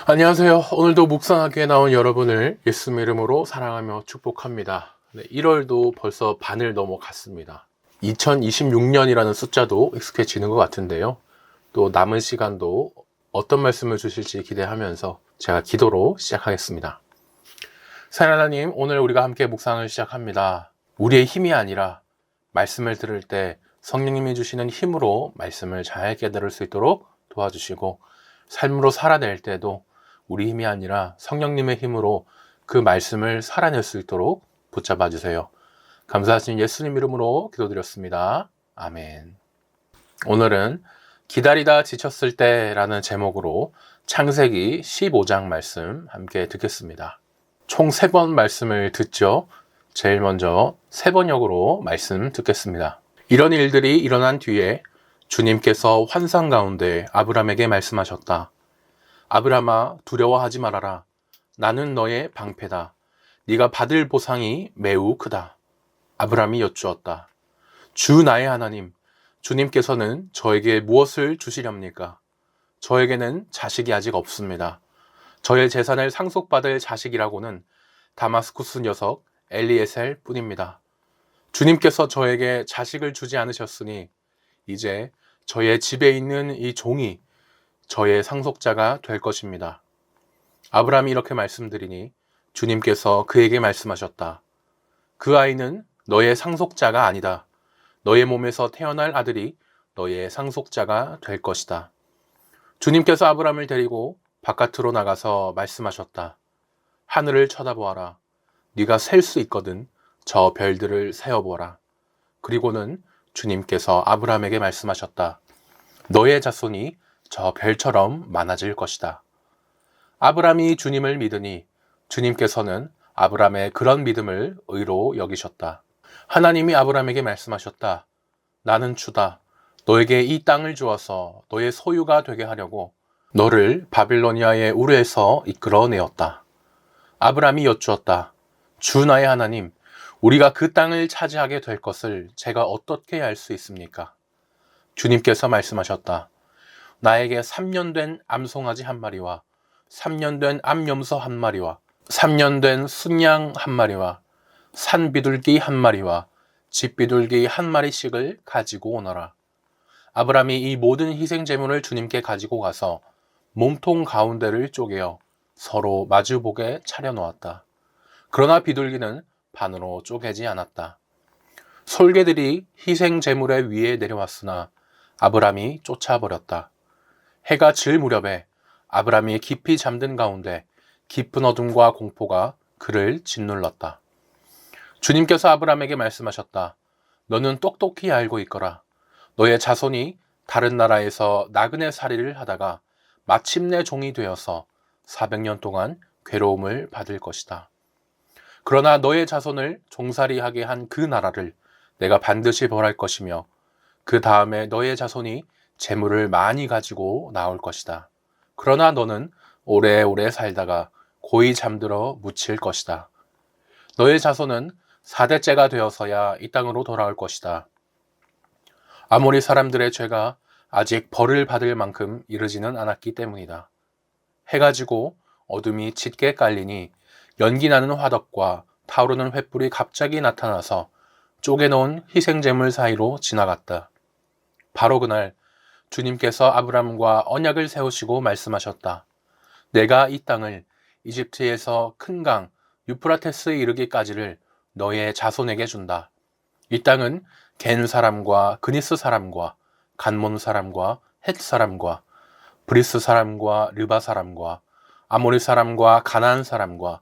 안녕하세요. 오늘도 묵상하게 나온 여러분을 예수님 이름으로 사랑하며 축복합니다. 1월도 벌써 반을 넘어갔습니다. 2026년이라는 숫자도 익숙해지는 것 같은데요. 또 남은 시간도 어떤 말씀을 주실지 기대하면서 제가 기도로 시작하겠습니다. 사랑하는 하나님, 오늘 우리가 함께 묵상을 시작합니다. 우리의 힘이 아니라 말씀을 들을 때 성령님이 주시는 힘으로 말씀을 잘 깨달을 수 있도록 도와주시고, 삶으로 살아낼 때도 우리 힘이 아니라 성령님의 힘으로 그 말씀을 살아낼 수 있도록 붙잡아 주세요. 감사하신 예수님 이름으로 기도드렸습니다. 아멘. 오늘은 기다리다 지쳤을 때라는 제목으로 창세기 15장 말씀 함께 듣겠습니다. 총 3번 말씀을 듣죠. 제일 먼저 3번역으로 말씀 듣겠습니다. 이런 일들이 일어난 뒤에 주님께서 환상 가운데 아브람에게 말씀하셨다. 아브람아, 두려워하지 말아라. 나는 너의 방패다. 네가 받을 보상이 매우 크다. 아브람이 여쭈었다. 주 나의 하나님, 주님께서는 저에게 무엇을 주시렵니까? 저에게는 자식이 아직 없습니다. 저의 재산을 상속받을 자식이라고는 다마스쿠스 녀석 엘리에셀 뿐입니다. 주님께서 저에게 자식을 주지 않으셨으니 이제 저의 집에 있는 이 종이 저의 상속자가 될 것입니다. 아브라함이 이렇게 말씀드리니 주님께서 그에게 말씀하셨다. 그 아이는 너의 상속자가 아니다. 너의 몸에서 태어날 아들이 너의 상속자가 될 것이다. 주님께서 아브라함을 데리고 바깥으로 나가서 말씀하셨다. 하늘을 쳐다보아라. 네가 셀 수 있거든. 저 별들을 세어보아라. 그리고는 주님께서 아브라함에게 말씀하셨다. 너의 자손이 저 별처럼 많아질 것이다. 아브라함이 주님을 믿으니 주님께서는 아브라함의 그런 믿음을 의로 여기셨다. 하나님이 아브라함에게 말씀하셨다. 나는 주다. 너에게 이 땅을 주어서 너의 소유가 되게 하려고 너를 바빌로니아의 우르에서 이끌어내었다. 아브라함이 여쭈었다. 주 나의 하나님, 우리가 그 땅을 차지하게 될 것을 제가 어떻게 알 수 있습니까? 주님께서 말씀하셨다. 나에게 3년 된 암송아지 1마리와 3년 된 암염소 1마리와 3년 된 순양 1마리와 산비둘기 1마리와 집비둘기 1마리씩을 가지고 오너라. 아브라함이 이 모든 희생 제물을 주님께 가지고 가서 몸통 가운데를 쪼개어 서로 마주보게 차려놓았다. 그러나 비둘기는 반으로 쪼개지 않았다. 솔개들이 희생 제물의 위에 내려왔으나 아브라함이 쫓아버렸다. 해가 질 무렵에 아브라함이 깊이 잠든 가운데 깊은 어둠과 공포가 그를 짓눌렀다. 주님께서 아브라함에게 말씀하셨다. 너는 똑똑히 알고 있거라. 너의 자손이 다른 나라에서 나그네 살이를 하다가 마침내 종이 되어서 400년 동안 괴로움을 받을 것이다. 그러나 너의 자손을 종살이하게 한 그 나라를 내가 반드시 벌할 것이며 그 다음에 너의 자손이 재물을 많이 가지고 나올 것이다. 그러나 너는 오래오래 살다가 고이 잠들어 묻힐 것이다. 너의 자손은 4대째가 되어서야 이 땅으로 돌아올 것이다. 아모리 사람들의 죄가 아직 벌을 받을 만큼 이르지는 않았기 때문이다. 해가 지고 어둠이 짙게 깔리니 연기나는 화덕과 타오르는 횃불이 갑자기 나타나서 쪼개놓은 희생제물 사이로 지나갔다. 바로 그날 주님께서 아브라함과 언약을 세우시고 말씀하셨다. 내가 이 땅을 이집트에서 큰 강 유프라테스에 이르기까지를 너의 자손에게 준다. 이 땅은 겐 사람과 그니스 사람과 간몬 사람과 헷 사람과 브리스 사람과 르바 사람과 아모리 사람과 가나안 사람과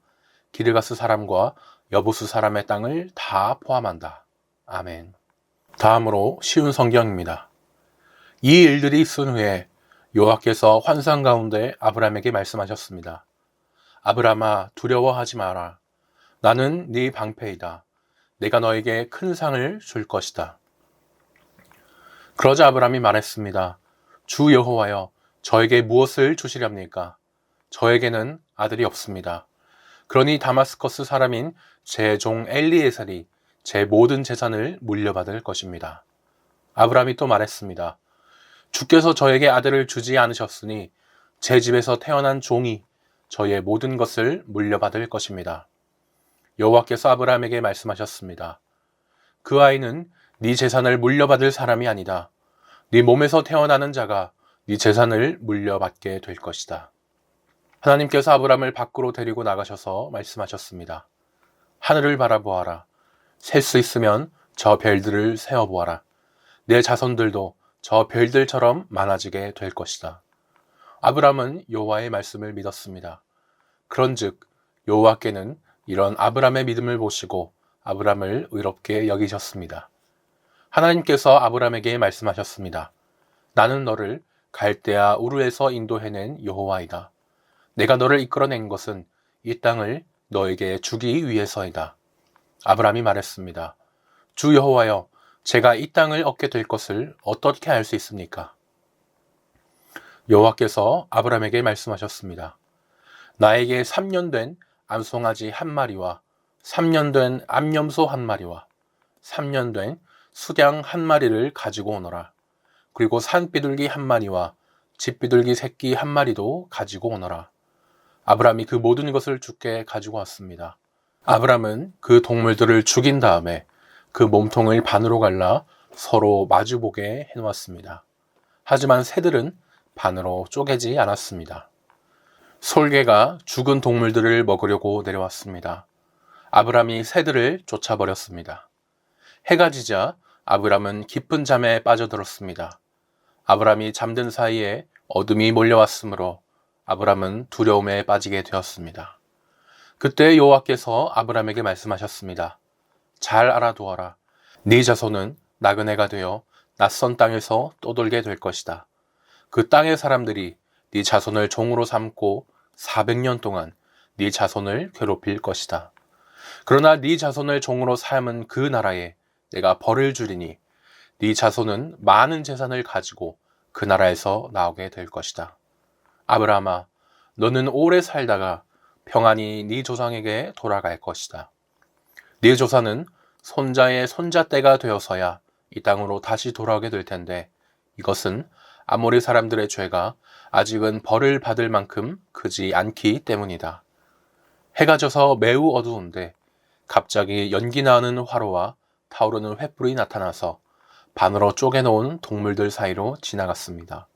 기르가스 사람과 여부스 사람의 땅을 다 포함한다. 아멘. 다음으로 쉬운 성경입니다. 이 일들이 있은 후에 여호와께서 환상 가운데 아브라함에게 말씀하셨습니다. 아브라함아, 두려워하지 마라. 나는 네 방패이다. 내가 너에게 큰 상을 줄 것이다. 그러자 아브라함이 말했습니다. 주 여호와여, 저에게 무엇을 주시렵니까? 저에게는 아들이 없습니다. 그러니 다마스커스 사람인 제 종 엘리에셀이 제 모든 재산을 물려받을 것입니다. 아브라함이 또 말했습니다. 주께서 저에게 아들을 주지 않으셨으니 제 집에서 태어난 종이 저의 모든 것을 물려받을 것입니다. 여호와께서 아브라함에게 말씀하셨습니다. 그 아이는 네 재산을 물려받을 사람이 아니다. 네 몸에서 태어나는 자가 네 재산을 물려받게 될 것이다. 하나님께서 아브라함을 밖으로 데리고 나가셔서 말씀하셨습니다. 하늘을 바라보아라. 셀 수 있으면 저 별들을 세어보아라. 내 자손들도 저 별들처럼 많아지게 될 것이다. 아브라함은 여호와의 말씀을 믿었습니다. 그런즉 여호와께는 이런 아브라함의 믿음을 보시고 아브라함을 의롭게 여기셨습니다. 하나님께서 아브라함에게 말씀하셨습니다. 나는 너를 갈대아 우르에서 인도해낸 여호와이다. 내가 너를 이끌어낸 것은 이 땅을 너에게 주기 위해서이다. 아브라함이 말했습니다. 주 여호와여, 제가 이 땅을 얻게 될 것을 어떻게 알 수 있습니까? 여호와께서 아브라함에게 말씀하셨습니다. 나에게 3년 된 암송아지 한 마리와 3년 된 암염소 한 마리와 3년 된 수양 한 마리를 가지고 오너라. 그리고 산비둘기 한 마리와 집비둘기 새끼 한 마리도 가지고 오너라. 아브라함이 그 모든 것을 주께 가지고 왔습니다. 아브라함은 그 동물들을 죽인 다음에 그 몸통을 반으로 갈라 서로 마주보게 해놓았습니다. 하지만 새들은 반으로 쪼개지 않았습니다. 솔개가 죽은 동물들을 먹으려고 내려왔습니다. 아브라함이 새들을 쫓아버렸습니다. 해가 지자 아브라함은 깊은 잠에 빠져들었습니다. 아브라함이 잠든 사이에 어둠이 몰려왔으므로 아브라함은 두려움에 빠지게 되었습니다. 그때 여호와께서 아브라함에게 말씀하셨습니다. 잘 알아두어라. 네 자손은 나그네가 되어 낯선 땅에서 떠돌게 될 것이다. 그 땅의 사람들이 네 자손을 종으로 삼고 400년 동안 네 자손을 괴롭힐 것이다. 그러나 네 자손을 종으로 삼은 그 나라에 내가 벌을 주리니 네 자손은 많은 재산을 가지고 그 나라에서 나오게 될 것이다. 아브라함아, 너는 오래 살다가 평안히 네 조상에게 돌아갈 것이다. 네 조상은 손자의 손자 때가 되어서야 이 땅으로 다시 돌아오게 될 텐데 이것은 아모리 사람들의 죄가 아직은 벌을 받을 만큼 크지 않기 때문이다. 해가 져서 매우 어두운데 갑자기 연기 나는 화로와 타오르는 횃불이 나타나서 반으로 쪼개놓은 동물들 사이로 지나갔습니다.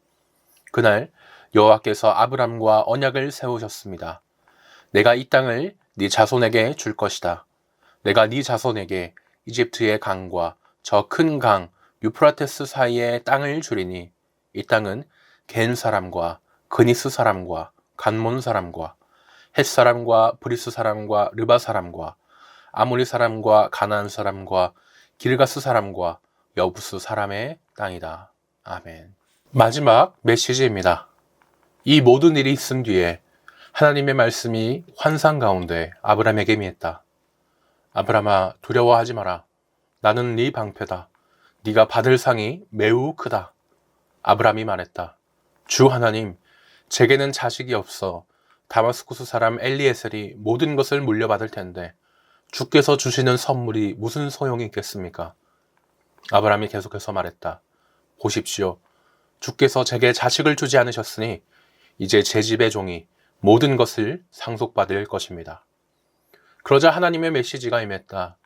그날 여호와께서 아브람과 언약을 세우셨습니다. 내가 이 땅을 네 자손에게 줄 것이다. 내가 네 자손에게 이집트의 강과 저 큰 강 유프라테스 사이의 땅을 주리니 이 땅은 겐 사람과 그니스 사람과 간몬 사람과 헷 사람과 브리스 사람과 르바 사람과 아모리 사람과 가나안 사람과 길가스 사람과 여부스 사람의 땅이다. 아멘. 마지막 메시지입니다. 이 모든 일이 있은 뒤에 하나님의 말씀이 환상 가운데 아브람에게 임했다. 아브람아, 두려워하지 마라. 나는 네 방패다. 네가 받을 상이 매우 크다. 아브람이 말했다. 주 하나님, 제게는 자식이 없어 다마스쿠스 사람 엘리에셀이 모든 것을 물려받을 텐데 주께서 주시는 선물이 무슨 소용이 있겠습니까? 아브람이 계속해서 말했다. 보십시오. 주께서 제게 자식을 주지 않으셨으니 이제 제 집의 종이 모든 것을 상속받을 것입니다. 그러자 하나님의 메시지가 임했다.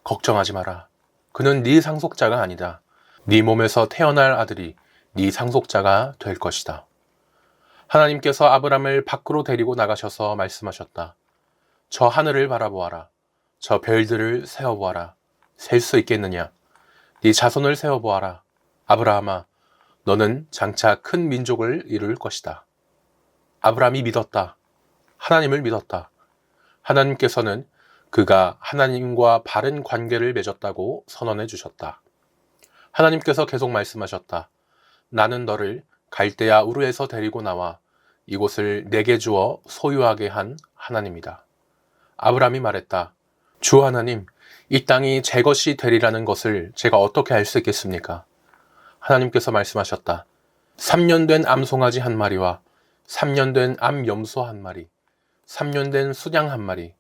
걱정하지 마라. 그는 네 상속자가 아니다. 네 몸에서 태어날 아들이 네 상속자가 될 것이다. 하나님께서 아브람을 밖으로 데리고 나가셔서 말씀하셨다. 저 하늘을 바라보아라. 저 별들을 세어보아라. 셀 수 있겠느냐? 네 자손을 세어보아라. 아브라함아, 너는 장차 큰 민족을 이룰 것이다. 아브람이 믿었다. 하나님을 믿었다. 하나님께서는 그가 하나님과 바른 관계를 맺었다고 선언해 주셨다. 하나님께서 계속 말씀하셨다. 나는 너를 갈대아 우르에서 데리고 나와 이곳을 내게 주어 소유하게 한 하나님이다. 아브람이 말했다. 주 하나님, 이 땅이 제 것이 되리라는 것을 제가 어떻게 알 수 있겠습니까? 하나님께서 말씀하셨다. 3년 된 암송아지 한 마리와 3년 된 암염소 한 마리, 3년 된 수양 한 마리,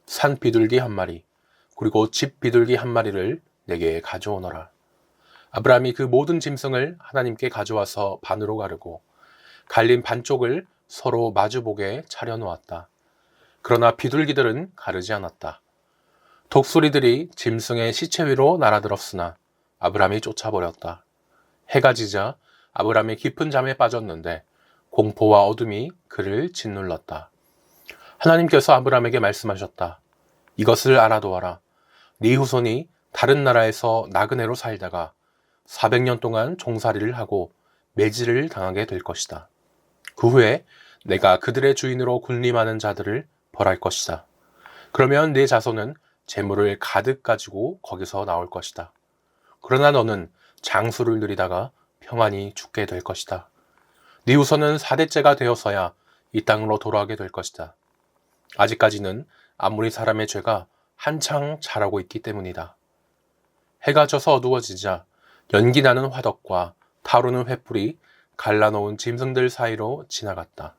산 비둘기 한 마리, 그리고 집 비둘기 한 마리를 내게 가져오너라. 아브라함이 그 모든 짐승을 하나님께 가져와서 반으로 가르고 갈린 반쪽을 서로 마주보게 차려놓았다. 그러나 비둘기들은 가르지 않았다. 독수리들이 짐승의 시체 위로 날아들었으나 아브람이 쫓아버렸다. 해가 지자 아브람이 깊은 잠에 빠졌는데 공포와 어둠이 그를 짓눌렀다. 하나님께서 아브람에게 말씀하셨다. 이것을 알아두어라. 네 후손이 다른 나라에서 나그네로 살다가 400년 동안 종살이를 하고 매질을 당하게 될 것이다. 그 후에 내가 그들의 주인으로 군림하는 자들을 벌할 것이다. 그러면 네 자손은 재물을 가득 가지고 거기서 나올 것이다. 그러나 너는 장수를 누리다가 평안히 죽게 될 것이다. 네 후손은 4대째가 되어서야 이 땅으로 돌아오게 될 것이다. 아직까지는 아무리 사람의 죄가 한창 자라고 있기 때문이다. 해가 져서 어두워지자 연기 나는 화덕과 타오르는 횃불이 갈라놓은 짐승들 사이로 지나갔다.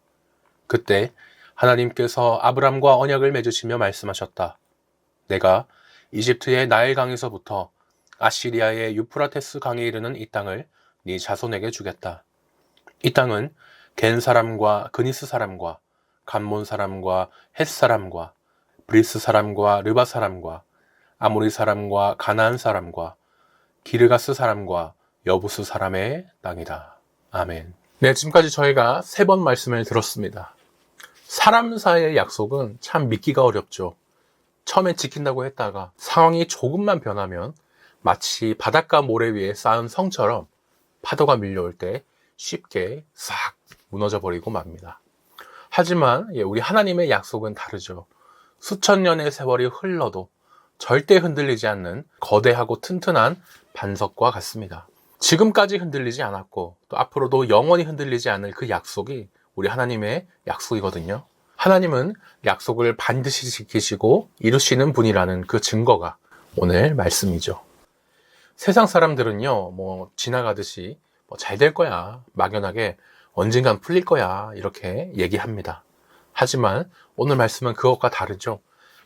그때 하나님께서 아브람과 언약을 맺으시며 말씀하셨다. 내가 이집트의 나일 강에서부터 아시리아의 유프라테스 강에 이르는 이 땅을 네 자손에게 주겠다. 이 땅은 겐 사람과 그니스 사람과 감몬 사람과 헷 사람과 브리스 사람과 르바 사람과 아모리 사람과 가나안 사람과 기르가스 사람과 여부스 사람의 땅이다. 아멘. 네, 지금까지 저희가 3번 말씀을 들었습니다. 사람 사이의 약속은 참 믿기가 어렵죠. 처음에 지킨다고 했다가 상황이 조금만 변하면 마치 바닷가 모래 위에 쌓은 성처럼 파도가 밀려올 때 쉽게 싹 무너져 버리고 맙니다. 하지만 우리 하나님의 약속은 다르죠. 수천 년의 세월이 흘러도 절대 흔들리지 않는 거대하고 튼튼한 반석과 같습니다. 지금까지 흔들리지 않았고 또 앞으로도 영원히 흔들리지 않을 그 약속이 우리 하나님의 약속이거든요. 하나님은 약속을 반드시 지키시고 이루시는 분이라는 그 증거가 오늘 말씀이죠. 세상 사람들은요, 지나가듯이 잘 될 거야, 막연하게 언젠간 풀릴 거야 이렇게 얘기합니다. 하지만 오늘 말씀은 그것과 다르죠.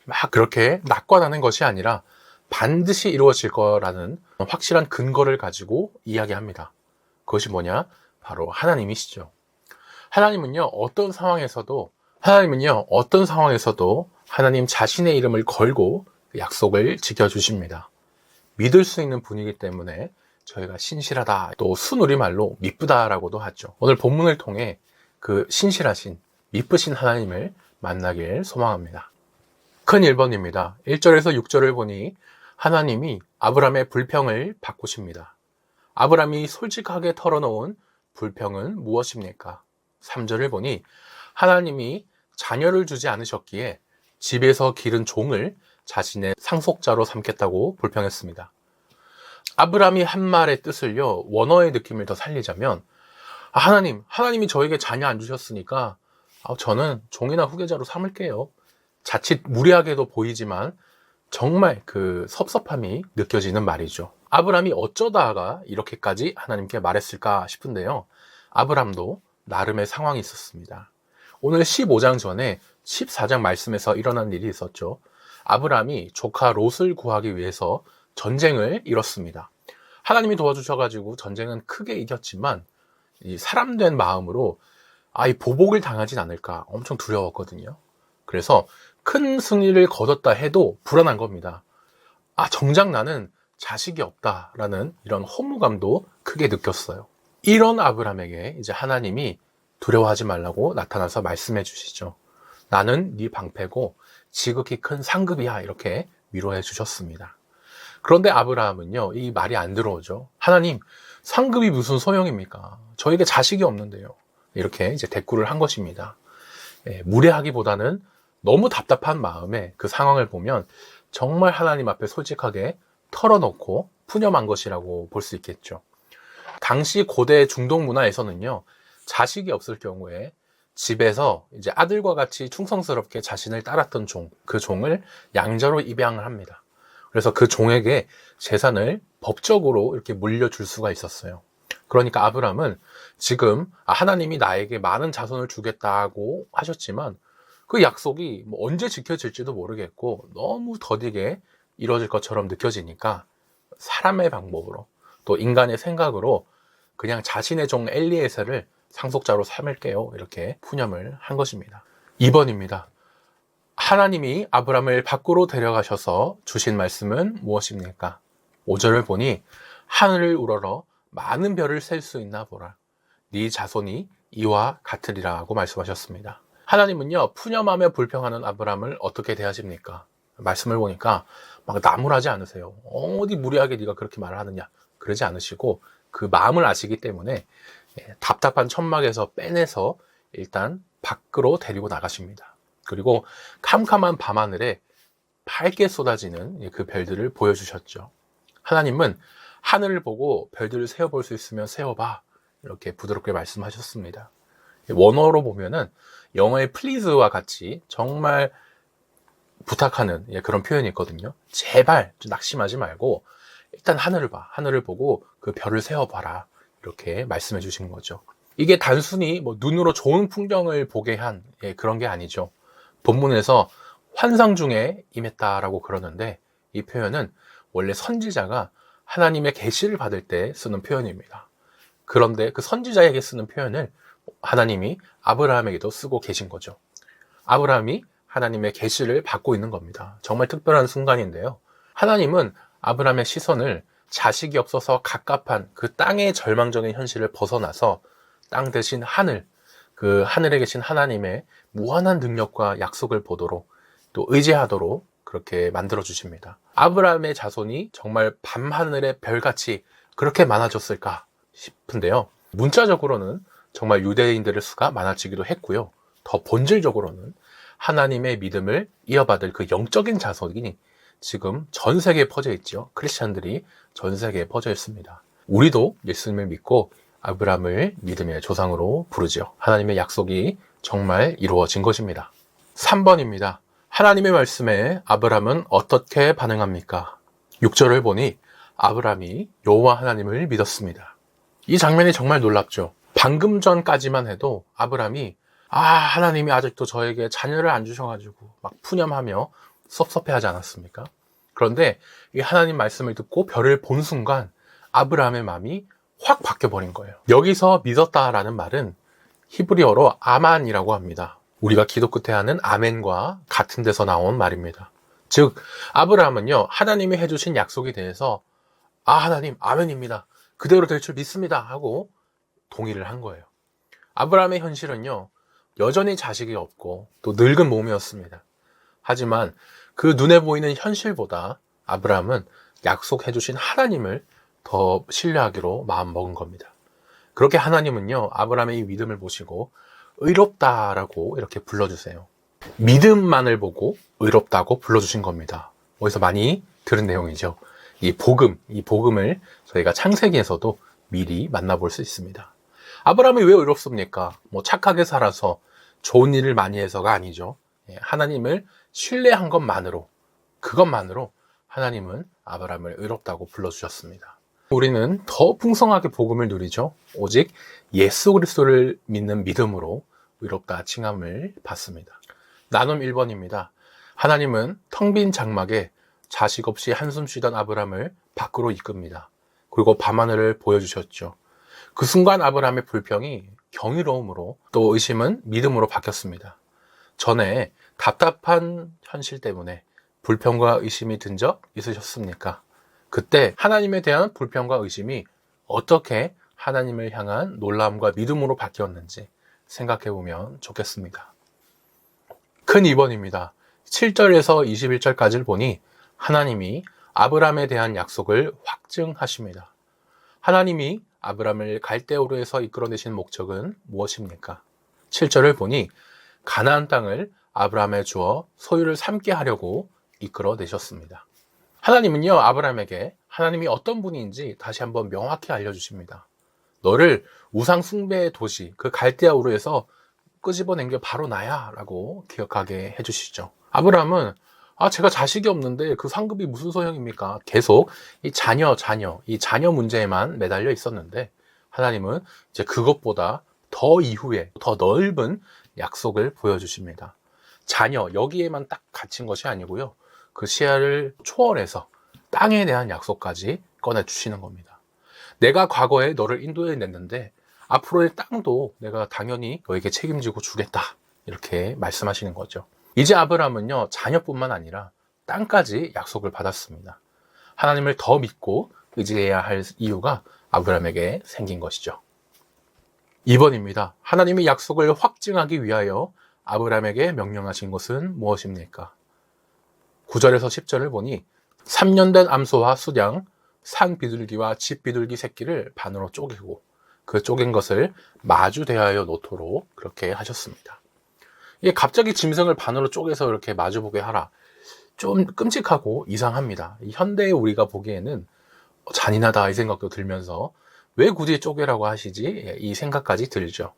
막 그렇게 낙관하는 것이 아니라 반드시 이루어질 거라는 확실한 근거를 가지고 이야기합니다. 그것이 뭐냐? 바로 하나님이시죠. 하나님은요, 어떤 상황에서도 하나님 자신의 이름을 걸고 약속을 지켜주십니다. 믿을 수 있는 분이기 때문에 저희가 신실하다, 또 순우리말로 미쁘다라고도 하죠. 오늘 본문을 통해 그 신실하신, 미쁘신 하나님을 만나길 소망합니다. 큰 1번입니다. 1절에서 6절을 보니 하나님이 아브람의 불평을 바꾸십니다. 아브람이 솔직하게 털어놓은 불평은 무엇입니까? 3절을 보니 하나님이 자녀를 주지 않으셨기에 집에서 기른 종을 자신의 상속자로 삼겠다고 불평했습니다. 아브람이 한 말의 뜻을요, 원어의 느낌을 더 살리자면, 하나님이 저에게 자녀 안 주셨으니까 저는 종이나 후계자로 삼을게요. 자칫 무리하게도 보이지만 정말 그 섭섭함이 느껴지는 말이죠. 아브람이 어쩌다가 이렇게까지 하나님께 말했을까 싶은데요. 아브람도 나름의 상황이 있었습니다. 오늘 15장 전에 14장 말씀에서 일어난 일이 있었죠. 아브람이 조카 롯을 구하기 위해서 전쟁을 이뤘습니다. 하나님이 도와주셔가지고 전쟁은 크게 이겼지만 이 사람된 마음으로 이 보복을 당하진 않을까 엄청 두려웠거든요. 그래서 큰 승리를 거뒀다 해도 불안한 겁니다. 정작 나는 자식이 없다라는 이런 허무감도 크게 느꼈어요. 이런 아브람에게 이제 하나님이 두려워하지 말라고 나타나서 말씀해 주시죠. 나는 네 방패고 지극히 큰 상급이야, 이렇게 위로해 주셨습니다. 그런데 아브라함은요, 이 말이 안 들어오죠. 하나님, 상급이 무슨 소용입니까? 저에게 자식이 없는데요. 이렇게 이제 대꾸를 한 것입니다. 무례하기보다는 너무 답답한 마음에 그 상황을 보면 정말 하나님 앞에 솔직하게 털어놓고 푸념한 것이라고 볼 수 있겠죠. 당시 고대 중동 문화에서는요, 자식이 없을 경우에 집에서 이제 아들과 같이 충성스럽게 자신을 따랐던 그 종을 양자로 입양을 합니다. 그래서 그 종에게 재산을 법적으로 이렇게 물려줄 수가 있었어요. 그러니까 아브람은 지금 하나님이 나에게 많은 자손을 주겠다고 하셨지만 그 약속이 언제 지켜질지도 모르겠고 너무 더디게 이루어질 것처럼 느껴지니까 사람의 방법으로 또 인간의 생각으로 그냥 자신의 종 엘리에셀을 상속자로 삼을게요. 이렇게 푸념을 한 것입니다. 2번입니다. 하나님이 아브람을 밖으로 데려가셔서 주신 말씀은 무엇입니까? 5절을 보니 하늘을 우러러 많은 별을 셀 수 있나 보라. 네 자손이 이와 같으리라 하고 말씀하셨습니다. 하나님은요, 푸념하며 불평하는 아브람을 어떻게 대하십니까? 말씀을 보니까 막 나무라지 않으세요. 어디 무리하게 네가 그렇게 말을 하느냐, 그러지 않으시고 그 마음을 아시기 때문에 답답한 천막에서 빼내서 일단 밖으로 데리고 나가십니다. 그리고 캄캄한 밤하늘에 밝게 쏟아지는 그 별들을 보여주셨죠. 하나님은 하늘을 보고 별들을 세어볼 수 있으면 세어봐, 이렇게 부드럽게 말씀하셨습니다. 원어로 보면은 영어의 please와 같이 정말 부탁하는 그런 표현이 있거든요. 제발 좀 낙심하지 말고 일단 하늘을 봐. 하늘을 보고 그 별을 세어봐라. 이렇게 말씀해 주신 거죠. 이게 단순히 뭐 눈으로 좋은 풍경을 보게 한 그런 게 아니죠. 본문에서 환상 중에 임했다라고 그러는데 이 표현은 원래 선지자가 하나님의 계시를 받을 때 쓰는 표현입니다. 그런데 그 선지자에게 쓰는 표현을 하나님이 아브라함에게도 쓰고 계신 거죠. 아브라함이 하나님의 계시를 받고 있는 겁니다. 정말 특별한 순간인데요. 하나님은 아브라함의 시선을 자식이 없어서 갑갑한 그 땅의 절망적인 현실을 벗어나서 땅 대신 하늘, 그 하늘에 계신 하나님의 무한한 능력과 약속을 보도록 또 의지하도록 그렇게 만들어 주십니다. 아브라함의 자손이 정말 밤하늘의 별같이 그렇게 많아졌을까 싶은데요. 문자적으로는 정말 유대인들의 수가 많아지기도 했고요. 더 본질적으로는 하나님의 믿음을 이어받을 그 영적인 자손이 지금 전 세계에 퍼져 있죠. 크리스찬들이 전 세계에 퍼져 있습니다. 우리도 예수님을 믿고 아브라함을 믿음의 조상으로 부르죠. 하나님의 약속이 정말 이루어진 것입니다. 3번입니다. 하나님의 말씀에 아브라함은 어떻게 반응합니까? 6절을 보니 아브라함이 여호와 하나님을 믿었습니다. 이 장면이 정말 놀랍죠. 방금 전까지만 해도 아브라함이 하나님이 아직도 저에게 자녀를 안 주셔가지고 막 푸념하며 섭섭해하지 않았습니까? 그런데 이 하나님 말씀을 듣고 별을 본 순간 아브라함의 마음이 확 바뀌어버린 거예요. 여기서 믿었다라는 말은 히브리어로 아만이라고 합니다. 우리가 기도 끝에 하는 아멘과 같은 데서 나온 말입니다. 즉 아브라함은요, 하나님이 해주신 약속에 대해서 하나님 아멘입니다, 그대로 될 줄 믿습니다 하고 동의를 한 거예요. 아브라함의 현실은요, 여전히 자식이 없고 또 늙은 몸이었습니다. 하지만 그 눈에 보이는 현실보다 아브라함은 약속해 주신 하나님을 더 신뢰하기로 마음먹은 겁니다. 그렇게 하나님은요, 아브라함의 이 믿음을 보시고 의롭다라고 이렇게 불러주세요. 믿음만을 보고 의롭다고 불러주신 겁니다. 어디서 많이 들은 내용이죠. 이 복음을 저희가 창세기에서도 미리 만나볼 수 있습니다. 아브라함이 왜 의롭습니까? 착하게 살아서 좋은 일을 많이 해서가 아니죠. 하나님을 신뢰한 그것만으로 하나님은 아브라함을 의롭다고 불러주셨습니다. 우리는 더 풍성하게 복음을 누리죠. 오직 예수 그리스도를 믿는 믿음으로 의롭다 칭함을 받습니다. 나눔 1번입니다. 하나님은 텅 빈 장막에 자식 없이 한숨 쉬던 아브라함을 밖으로 이끕니다. 그리고 밤하늘을 보여주셨죠. 그 순간 아브라함의 불평이 경이로움으로 또 의심은 믿음으로 바뀌었습니다. 전에 답답한 현실 때문에 불평과 의심이 든 적 있으셨습니까? 그때 하나님에 대한 불평과 의심이 어떻게 하나님을 향한 놀라움과 믿음으로 바뀌었는지 생각해 보면 좋겠습니다. 큰 2번입니다. 7절에서 21절까지를 보니 하나님이 아브라함에 대한 약속을 확증하십니다. 하나님이 아브라함을 갈대우르에서 이끌어내신 목적은 무엇입니까? 7절을 보니 가나안 땅을 아브라함에 주어 소유를 삼게 하려고 이끌어내셨습니다. 하나님은요, 아브라함에게 하나님이 어떤 분인지 다시 한번 명확히 알려주십니다. 너를 우상 숭배의 도시 그 갈대아우르에서 끄집어낸 게 바로 나야 라고 기억하게 해주시죠. 아브라함은 제가 자식이 없는데 그 상급이 무슨 소용입니까? 계속 이 자녀 문제에만 매달려 있었는데 하나님은 이제 그것보다 더 이후에 더 넓은 약속을 보여주십니다. 자녀, 여기에만 딱 갇힌 것이 아니고요. 그 시야를 초월해서 땅에 대한 약속까지 꺼내주시는 겁니다. 내가 과거에 너를 인도해 냈는데 앞으로의 땅도 내가 당연히 너에게 책임지고 주겠다. 이렇게 말씀하시는 거죠. 이제 아브라함은요, 자녀뿐만 아니라 땅까지 약속을 받았습니다. 하나님을 더 믿고 의지해야 할 이유가 아브라함에게 생긴 것이죠. 2번입니다. 하나님이 약속을 확증하기 위하여 아브라함에게 명령하신 것은 무엇입니까? 9절에서 10절을 보니 3년 된 암소와 수양, 산 비둘기와 집 비둘기 새끼를 반으로 쪼개고 그 쪼갠 것을 마주 대하여 놓도록 그렇게 하셨습니다. 이게 갑자기 짐승을 반으로 쪼개서 이렇게 마주보게 하라. 좀 끔찍하고 이상합니다. 현대에 우리가 보기에는 잔인하다 이 생각도 들면서 왜 굳이 쪼개라고 하시지? 이 생각까지 들죠.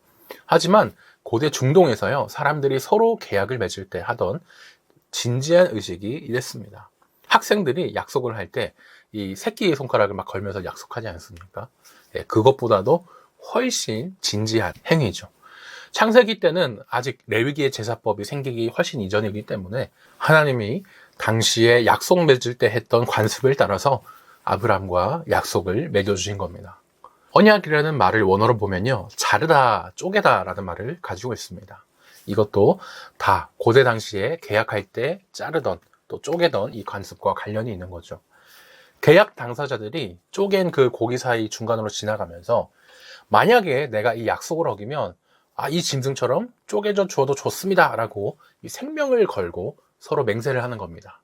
하지만 고대 중동에서요, 사람들이 서로 계약을 맺을 때 하던 진지한 의식이 이랬습니다. 학생들이 약속을 할 때 이 새끼의 손가락을 막 걸면서 약속하지 않습니까? 그것보다도 훨씬 진지한 행위죠. 창세기 때는 아직 레위기의 제사법이 생기기 훨씬 이전이기 때문에 하나님이 당시에 약속 맺을 때 했던 관습을 따라서 아브람과 약속을 맺어주신 겁니다. 언약이라는 말을 원어로 보면요, 자르다, 쪼개다 라는 말을 가지고 있습니다. 이것도 다 고대 당시에 계약할 때 자르던 또 쪼개던 이 관습과 관련이 있는 거죠. 계약 당사자들이 쪼갠 그 고기 사이 중간으로 지나가면서 만약에 내가 이 약속을 어기면 이 짐승처럼 쪼개져 주어도 좋습니다 라고 이 생명을 걸고 서로 맹세를 하는 겁니다.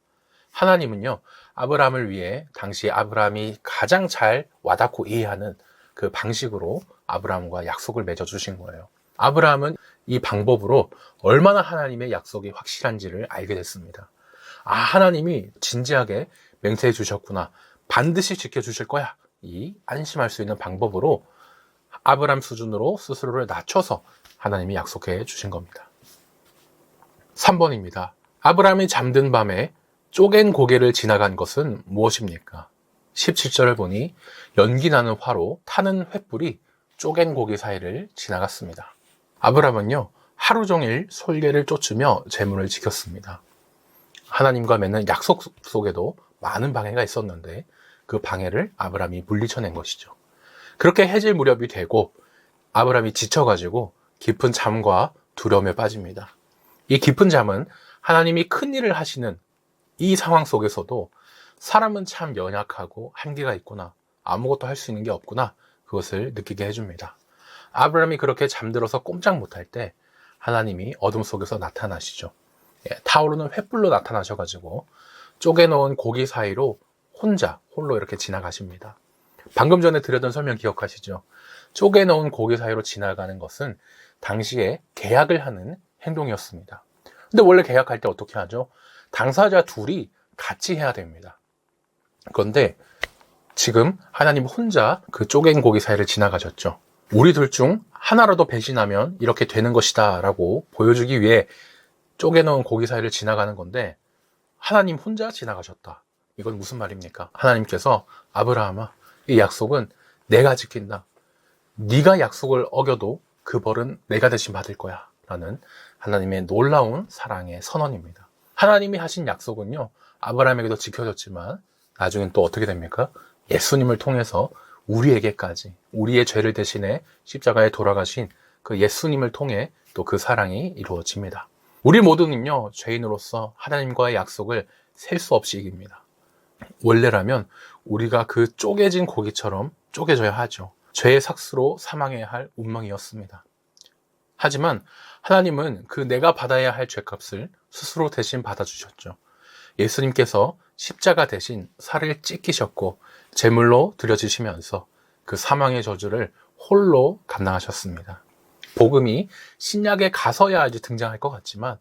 하나님은요, 아브라함을 위해 당시 아브라함이 가장 잘 와닿고 이해하는 그 방식으로 아브라함과 약속을 맺어주신 거예요. 아브라함은 이 방법으로 얼마나 하나님의 약속이 확실한지를 알게 됐습니다. 하나님이 진지하게 맹세해 주셨구나. 반드시 지켜주실 거야. 이 안심할 수 있는 방법으로 아브라함 수준으로 스스로를 낮춰서 하나님이 약속해 주신 겁니다. 3번입니다. 아브라함이 잠든 밤에 쪼갠 고개를 지나간 것은 무엇입니까? 17절을 보니 연기 나는 화로 타는 횃불이 쪼갠 고기 사이를 지나갔습니다. 아브라함은요, 하루 종일 솔개를 쫓으며 재물을 지켰습니다. 하나님과 맺는 약속 속에도 많은 방해가 있었는데 그 방해를 아브라함이 물리쳐낸 것이죠. 그렇게 해질 무렵이 되고 아브라함이 지쳐가지고 깊은 잠과 두려움에 빠집니다. 이 깊은 잠은 하나님이 큰 일을 하시는 이 상황 속에서도 사람은 참 연약하고 한계가 있구나, 아무것도 할 수 있는 게 없구나, 그것을 느끼게 해줍니다. 아브라함이 그렇게 잠들어서 꼼짝 못할 때 하나님이 어둠 속에서 나타나시죠. 타오르는 횃불로 나타나셔가지고 쪼개놓은 고기 사이로 홀로 이렇게 지나가십니다. 방금 전에 드렸던 설명 기억하시죠? 쪼개놓은 고기 사이로 지나가는 것은 당시에 계약을 하는 행동이었습니다. 근데 원래 계약할 때 어떻게 하죠? 당사자 둘이 같이 해야 됩니다. 그런데 지금 하나님 혼자 그 쪼갠 고기 사이를 지나가셨죠. 우리 둘 중 하나라도 배신하면 이렇게 되는 것이다 라고 보여주기 위해 쪼개놓은 고기 사이를 지나가는 건데 하나님 혼자 지나가셨다. 이건 무슨 말입니까? 하나님께서 아브라함아, 이 약속은 내가 지킨다. 네가 약속을 어겨도 그 벌은 내가 대신 받을 거야 라는 하나님의 놀라운 사랑의 선언입니다. 하나님이 하신 약속은요, 아브라함에게도 지켜졌지만 나중엔 또 어떻게 됩니까? 예수님을 통해서 우리에게까지, 우리의 죄를 대신해 십자가에 돌아가신 그 예수님을 통해 또 그 사랑이 이루어집니다. 우리 모두는요, 죄인으로서 하나님과의 약속을 셀 수 없이 이깁니다. 원래라면 우리가 그 쪼개진 고기처럼 쪼개져야 하죠. 죄의 삭스로 사망해야 할 운명이었습니다. 하지만 하나님은 그 내가 받아야 할 죄값을 스스로 대신 받아주셨죠. 예수님께서 십자가 대신 살을 찢기셨고 제물로 드려지시면서 그 사망의 저주를 홀로 감당하셨습니다. 복음이 신약에 가서야 이제 등장할 것 같지만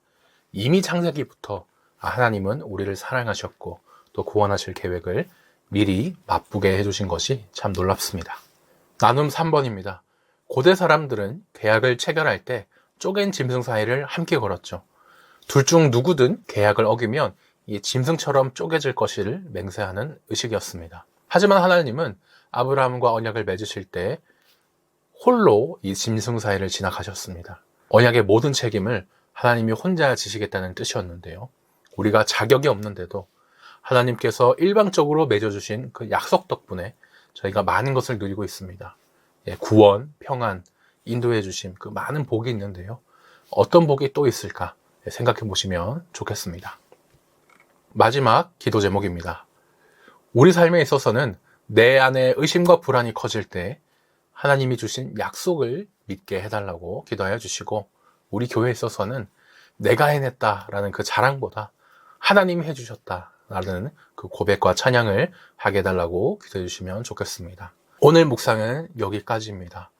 이미 창세기부터 하나님은 우리를 사랑하셨고 또 구원하실 계획을 미리 맛보게 해주신 것이 참 놀랍습니다. 나눔 3번입니다. 고대 사람들은 계약을 체결할 때 쪼갠 짐승 사이를 함께 걸었죠. 둘 중 누구든 계약을 어기면 이 짐승처럼 쪼개질 것을 맹세하는 의식이었습니다. 하지만 하나님은 아브라함과 언약을 맺으실 때 홀로 이 짐승 사이를 지나가셨습니다. 언약의 모든 책임을 하나님이 혼자 지시겠다는 뜻이었는데요. 우리가 자격이 없는데도 하나님께서 일방적으로 맺어주신 그 약속 덕분에 저희가 많은 것을 누리고 있습니다. 구원, 평안, 인도해 주신 그 많은 복이 있는데요. 어떤 복이 또 있을까 생각해 보시면 좋겠습니다. 마지막 기도 제목입니다. 우리 삶에 있어서는 내 안에 의심과 불안이 커질 때 하나님이 주신 약속을 믿게 해달라고 기도하여 주시고, 우리 교회에 있어서는 내가 해냈다라는 그 자랑보다 하나님이 해주셨다라는 그 고백과 찬양을 하게 해달라고 기도해 주시면 좋겠습니다. 오늘 묵상은 여기까지입니다.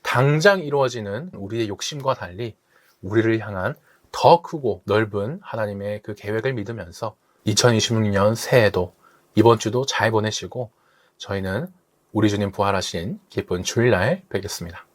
당장 이루어지는 우리의 욕심과 달리 우리를 향한 더 크고 넓은 하나님의 그 계획을 믿으면서 2026년 새해도 이번 주도 잘 보내시고, 저희는 우리 주님 부활하신 기쁜 주일날 뵙겠습니다.